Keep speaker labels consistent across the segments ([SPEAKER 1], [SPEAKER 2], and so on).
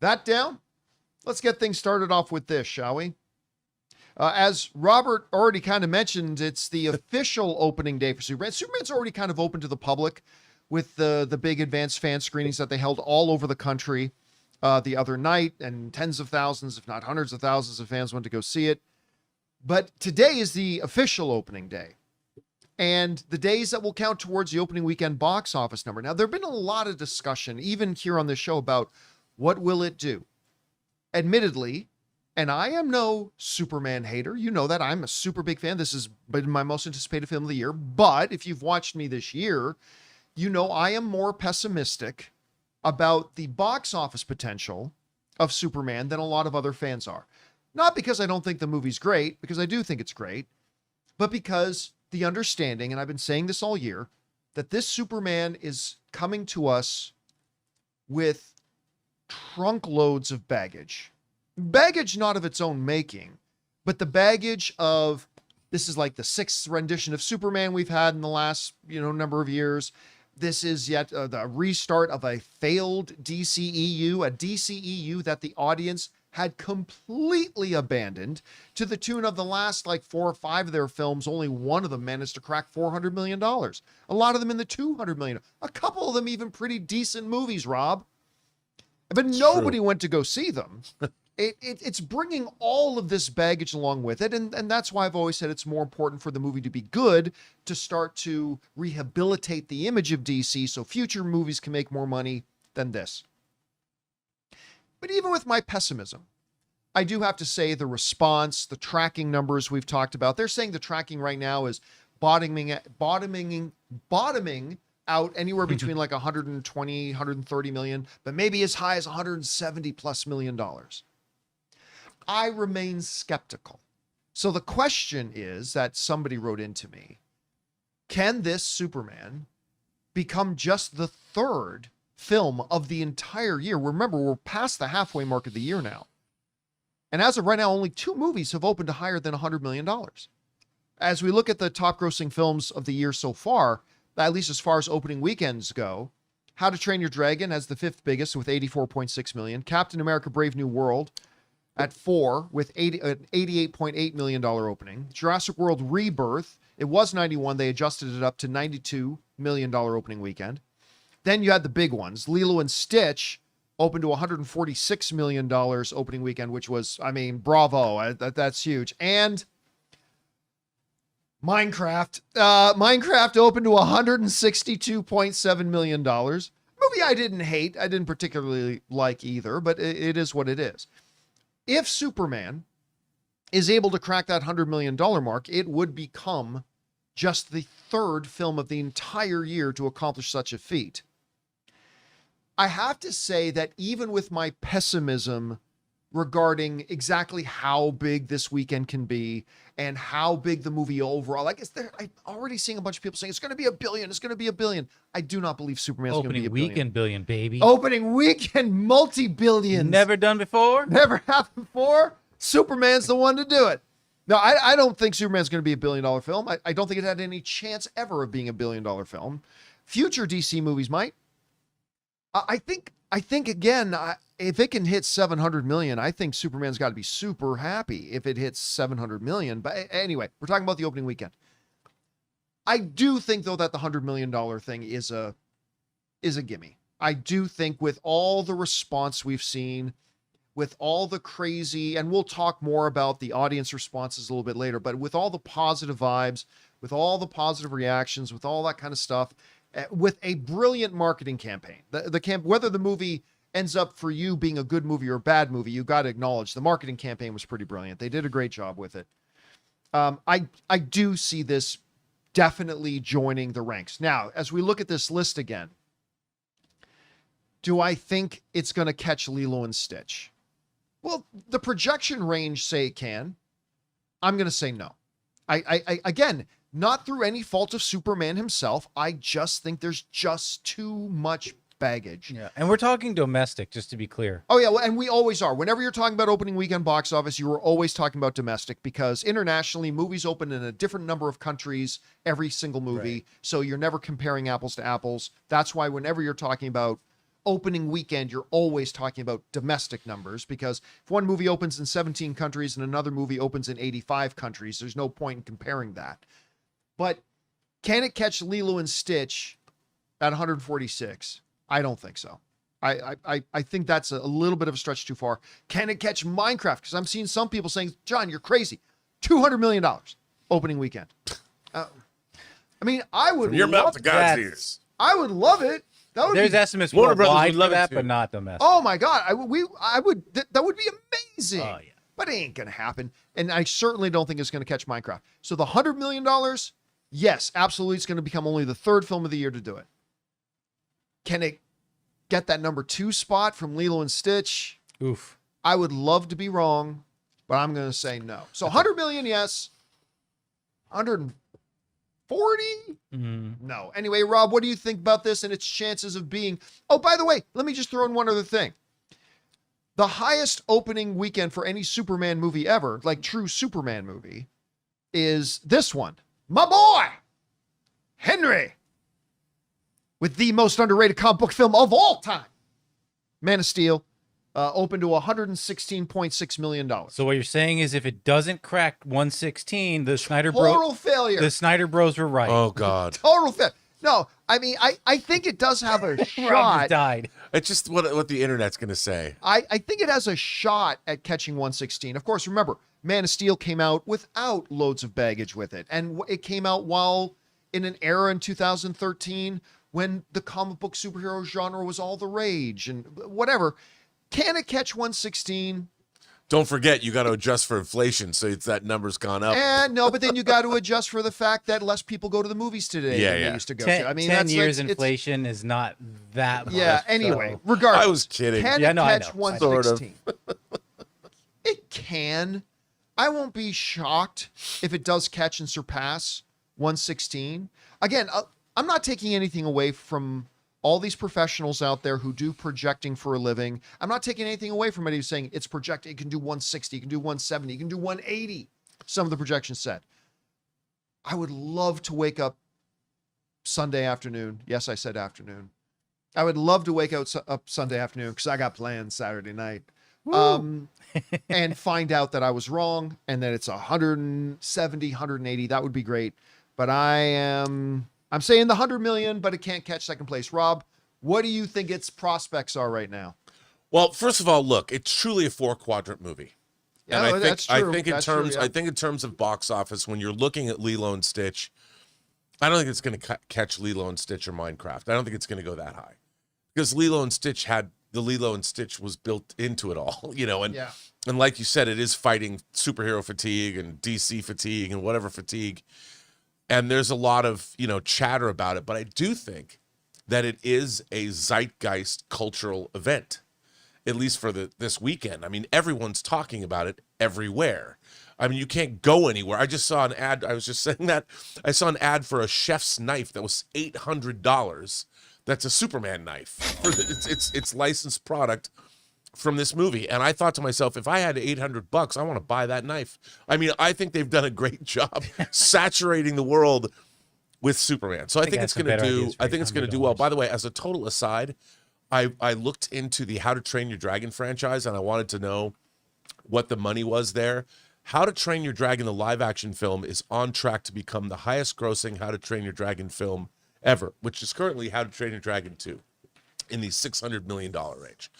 [SPEAKER 1] That down? Let's get things started off with this, shall we? As Robert already kind of mentioned, it's the official opening day for Superman. Superman's already kind of open to the public with the big advanced fan screenings that they held all over the country the other night, and tens of thousands, if not hundreds of thousands of fans went to go see it. But today is the official opening day, and the days that will count towards the opening weekend box office number. Now, there have been a lot of discussion, even here on this show, about what will it do. Admittedly, and I am no Superman hater. You know that. I'm a super big fan. This has been my most anticipated film of the year. But if you've watched me this year, you know I am more pessimistic about the box office potential of Superman than a lot of other fans are. Not because I don't think the movie's great, because I do think it's great, but because the understanding, and I've been saying this all year, that this Superman is coming to us with trunk loads of baggage. Baggage not of its own making, but the baggage of, this is like the sixth rendition of Superman we've had in the last, number of years. This is yet the restart of a failed DCEU, a DCEU that the audience had completely abandoned, to the tune of the last 4 or 5 of their films. Only one of them managed to crack $400 million. A lot of them in the $200 million. A couple of them even pretty decent movies, Rob. But nobody went to go see them. It's bringing all of this baggage along with it. And that's why I've always said it's more important for the movie to be good, to start to rehabilitate the image of DC so future movies can make more money than this. But even with my pessimism, I do have to say the response, the tracking numbers we've talked about, they're saying the tracking right now is bottoming out anywhere between 120, 130 million, but maybe as high as 170 plus million dollars. I remain skeptical. So the question is that somebody wrote into me, can this Superman become just the third film of the entire year? Remember, we're past the halfway mark of the year now. And as of right now, only 2 movies have opened to higher than $100 million. As we look at the top grossing films of the year so far, at least as far as opening weekends go, How to Train Your Dragon has the 5th biggest with 84.6 million. Captain America Brave New World at 4 with an $88.8 million opening. Jurassic World Rebirth, it was 91. They adjusted it up to $92 million opening weekend. Then you had the big ones. Lilo and Stitch opened to $146 million opening weekend, which was, bravo. That's huge. And Minecraft. Minecraft opened to $162.7 million. Movie I didn't hate. I didn't particularly like either, but it is what it is. If Superman is able to crack that $100 million mark, it would become just the third film of the entire year to accomplish such a feat. I have to say that even with my pessimism regarding exactly how big this weekend can be and how big the movie overall, I'm already seeing a bunch of people saying it's going to be $1 billion, it's going to be $1 billion. I do not believe Superman's going to be $1 billion.
[SPEAKER 2] Opening weekend billion, baby.
[SPEAKER 1] Opening weekend multi-billions.
[SPEAKER 2] Never done before?
[SPEAKER 1] Never happened before. Superman's the one to do it. No, I don't think Superman's going to be $1 billion film. I don't think it had any chance ever of being $1 billion film. Future DC movies might. I think again, if it can hit 700 million, I think Superman's got to be super happy if it hits 700 million. But anyway, we're talking about the opening weekend. I do think though that the $100 million thing is a gimme. I do think with all the response we've seen, with all the crazy, and we'll talk more about the audience responses a little bit later, but with all the positive vibes, with all the positive reactions, with all that kind of stuff, with a brilliant marketing campaign. Whether the movie ends up for you being a good movie or a bad movie, you got to acknowledge the marketing campaign was pretty brilliant. They did a great job with it. I do see this definitely joining the ranks. Now, as we look at this list again, do I think it's going to catch Lilo and Stitch? Well, the projection range say it can. I'm going to say no. I again, not through any fault of Superman himself. I just think there's just too much baggage.
[SPEAKER 2] Yeah, and we're talking domestic, just to be clear.
[SPEAKER 1] Oh, yeah, well, and we always are. Whenever you're talking about opening weekend box office, you are always talking about domestic, because internationally, movies open in a different number of countries every single movie, right. So you're never comparing apples to apples. That's why whenever you're talking about opening weekend, you're always talking about domestic numbers, because if one movie opens in 17 countries and another movie opens in 85 countries, there's no point in comparing that. But can it catch Lilo and Stitch at 146? I don't think so. I think that's a little bit of a stretch too far. Can it catch Minecraft? Because I'm seeing some people saying, John, you're crazy. $200 million opening weekend. I mean, I would
[SPEAKER 3] From your mouth
[SPEAKER 1] love
[SPEAKER 3] to God's ears.
[SPEAKER 1] I would love it. That would
[SPEAKER 2] There's
[SPEAKER 1] be,
[SPEAKER 2] estimates
[SPEAKER 3] Warner Brothers
[SPEAKER 2] worldwide
[SPEAKER 3] would
[SPEAKER 2] for
[SPEAKER 3] love it
[SPEAKER 2] that,
[SPEAKER 3] too.
[SPEAKER 2] but not domestic.
[SPEAKER 1] oh my God. That would be amazing.
[SPEAKER 2] Oh, yeah.
[SPEAKER 1] But it ain't going to happen. And I certainly don't think it's going to catch Minecraft. So the $100 million, yes, absolutely. It's going to become only the third film of the year to do it. Can it get that number 2 spot from Lilo and Stitch?
[SPEAKER 2] Oof.
[SPEAKER 1] I would love to be wrong, but I'm going to say no. So 100 million, yes. 140? No. Anyway, Rob, what do you think about this and its chances of being... Oh, by the way, let me just throw in one other thing. The highest opening weekend for any Superman movie ever, like true Superman movie, is this one. My boy, Henry, with the most underrated comic book film of all time, Man of Steel, opened to $116.6 million.
[SPEAKER 2] So what you're saying is if it doesn't crack 116, the Snyder
[SPEAKER 1] Total failure.
[SPEAKER 2] the Snyder Bros were right.
[SPEAKER 3] Oh God.
[SPEAKER 1] Total failure. No, I mean, I think it does have a
[SPEAKER 2] Rob just
[SPEAKER 1] shot.
[SPEAKER 2] died.
[SPEAKER 3] It's just what the internet's gonna say.
[SPEAKER 1] I think it has a shot at catching 116. Of course, remember, Man of Steel came out without loads of baggage with it. And it came out while in an era in 2013 when the comic book superhero genre was all the rage and whatever. Can it catch 116?
[SPEAKER 3] Don't forget, you got to adjust for inflation, so it's that number's gone up.
[SPEAKER 1] And no, but then you got to adjust for the fact that less people go to the movies today
[SPEAKER 3] Yeah,
[SPEAKER 1] than
[SPEAKER 3] yeah.
[SPEAKER 1] they used to go
[SPEAKER 2] 10,
[SPEAKER 1] to. I mean,
[SPEAKER 2] 10
[SPEAKER 1] that's
[SPEAKER 2] years
[SPEAKER 1] it's-
[SPEAKER 2] inflation is not that much.
[SPEAKER 1] Yeah,
[SPEAKER 2] so-
[SPEAKER 1] anyway, regardless.
[SPEAKER 3] I was kidding.
[SPEAKER 1] Can
[SPEAKER 2] Yeah,
[SPEAKER 1] it
[SPEAKER 2] no, I
[SPEAKER 1] catch
[SPEAKER 2] know.
[SPEAKER 1] 116? It can. I won't be shocked if it does catch and surpass 116. Again, I'm not taking anything away from all these professionals out there who do projecting for a living. I'm not taking anything away from anybody who's saying it's projected. It can do 160, it can do 170, it can do 180. Some of the projections said. I would love to wake up Sunday afternoon. Yes, I said afternoon. I would love to wake up Sunday afternoon because I got plans Saturday night. And find out that I was wrong and that it's 170, 180. That would be great. But I'm saying the 100 million, but it can't catch second place. Rob, what do you think its prospects are right now?
[SPEAKER 3] Well, first of all, look, it's truly a 4-quadrant movie.
[SPEAKER 1] Yeah,
[SPEAKER 3] And I think,
[SPEAKER 1] that's true.
[SPEAKER 3] I think in
[SPEAKER 1] That's
[SPEAKER 3] terms,
[SPEAKER 1] true, yeah.
[SPEAKER 3] I think in terms of box office, when you're looking at Lilo and Stitch, I don't think it's going to catch Lilo and Stitch or Minecraft. I don't think it's going to go that high, because Lilo and Stitch was built into it all, and
[SPEAKER 1] Yeah.
[SPEAKER 3] and like you said, it is fighting superhero fatigue and DC fatigue and whatever fatigue, and there's a lot of chatter about it. But I do think that it is a zeitgeist cultural event, at least for this weekend. I mean, everyone's talking about it everywhere. I mean, you can't go anywhere. I just saw an ad. I was just saying that. I saw an ad for a chef's knife that was $800. That's a Superman knife. It's licensed product from this movie. And I thought to myself, if I had $800, I want to buy that knife. I mean, I think they've done a great job saturating the world with Superman. So I think it's going to do. I think it's going to do well. By the way, as a total aside, I looked into the How to Train Your Dragon franchise, and I wanted to know what the money was there. How to Train Your Dragon, the live-action film, is on track to become the highest-grossing How to Train Your Dragon film ever, which is currently How to Train Your Dragon 2, in the $600 million range.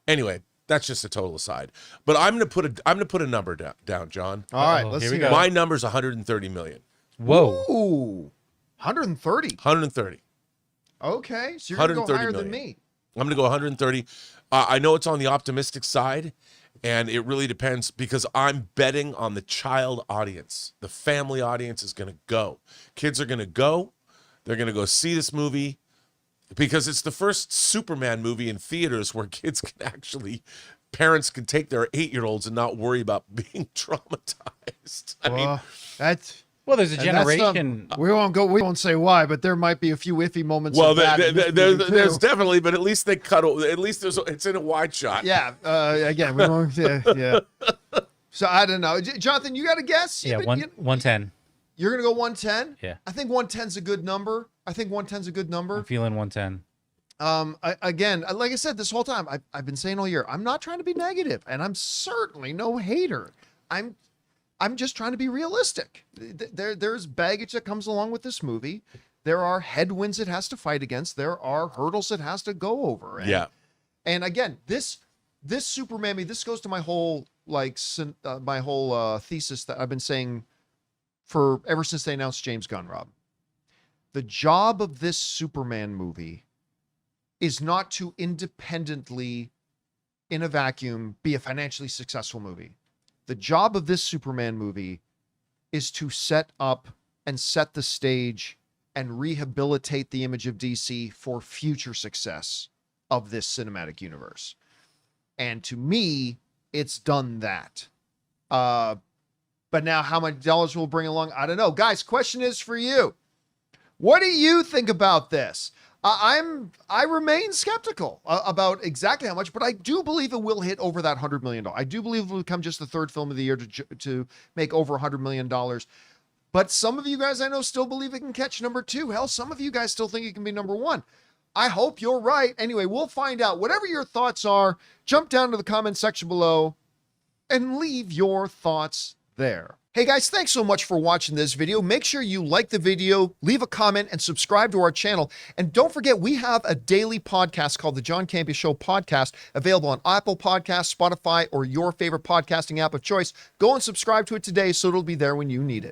[SPEAKER 3] Anyway, that's just a total aside. But I'm gonna put a number down, John.
[SPEAKER 1] All right,
[SPEAKER 2] Uh-oh,
[SPEAKER 1] let's
[SPEAKER 2] here
[SPEAKER 1] see.
[SPEAKER 2] we go.
[SPEAKER 3] My number's 130 million.
[SPEAKER 2] Whoa.
[SPEAKER 1] Ooh, 130.
[SPEAKER 3] 130.
[SPEAKER 1] Okay, so you're going to go
[SPEAKER 3] 130
[SPEAKER 1] higher than
[SPEAKER 3] million.
[SPEAKER 1] me.
[SPEAKER 3] I'm going to go 130. I know it's on the optimistic side, and it really depends, because I'm betting on the child audience. The family audience is going to go. Kids are going to go. They're going to go see this movie, because it's the first Superman movie in theaters where kids can actually, parents can take their 8-year-olds and not worry about being traumatized. I mean,
[SPEAKER 1] That's...
[SPEAKER 2] Well, there's a
[SPEAKER 1] And that's
[SPEAKER 2] generation.
[SPEAKER 1] we won't say why, but there might be a few iffy moments.
[SPEAKER 3] well,
[SPEAKER 1] of that in this movie,
[SPEAKER 3] there's
[SPEAKER 1] too.
[SPEAKER 3] definitely, but at least they cut. At least it's in a wide shot.
[SPEAKER 1] Yeah. Again, we won't. Yeah. So I don't know, Jonathan. You got a guess?
[SPEAKER 2] Yeah,
[SPEAKER 1] You-
[SPEAKER 2] 110.
[SPEAKER 1] You're gonna go 110.
[SPEAKER 2] Yeah.
[SPEAKER 1] I think 110's a good number.
[SPEAKER 2] I'm feeling 110.
[SPEAKER 1] Again, like I said, this whole time, I've been saying all year, I'm not trying to be negative, and I'm certainly no hater. I'm just trying to be realistic. There's baggage that comes along with this movie. There are headwinds it has to fight against. There are hurdles it has to go over. And again, this Superman movie, this goes to my whole thesis that I've been saying for ever since they announced James Gunn, Rob. The job of this Superman movie is not to independently, in a vacuum, be a financially successful movie. The job of this Superman movie is to set up and set the stage and rehabilitate the image of DC for future success of this cinematic universe. And to me, it's done that. But now how much dollars will bring along, I don't know. Guys, question is for you. What do you think about this? I remain skeptical about exactly how much, but I do believe it will hit over that $100 million. I do believe it will become just the third film of the year to make over $100 million. But some of you guys I know still believe it can catch number 2. Hell, some of you guys still think it can be number 1. I hope you're right. Anyway, we'll find out. Whatever your thoughts are, jump down to the comment section below and leave your thoughts there. Hey guys, thanks so much for watching this video. Make sure you like the video, leave a comment, and subscribe to our channel. And don't forget, we have a daily podcast called the John Campea Show podcast, available on Apple Podcasts, Spotify, or your favorite podcasting app of choice. Go and subscribe to it today so it'll be there when you need it.